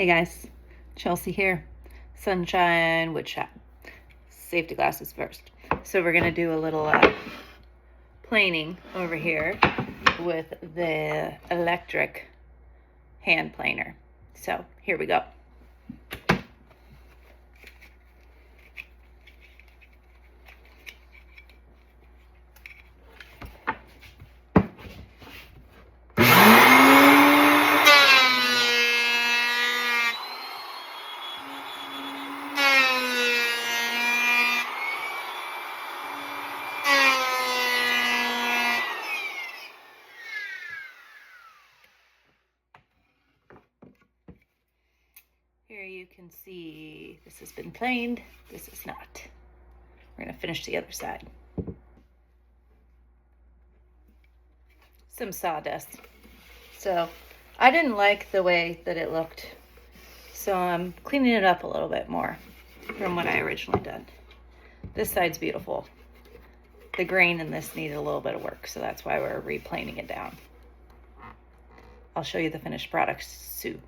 Hey guys, Chelsea here. Sunshine woodshop. Safety glasses first. So we're gonna do a little planing over here with the electric hand planer. So here we go. Here you can see this has been planed, this is not. We're gonna finish the other side. Some sawdust. So I didn't like the way that it looked, so I'm cleaning it up a little bit more from what I originally did. This side's beautiful. The grain in this needed a little bit of work, so that's why we're replaning it down. I'll show you the finished product soon.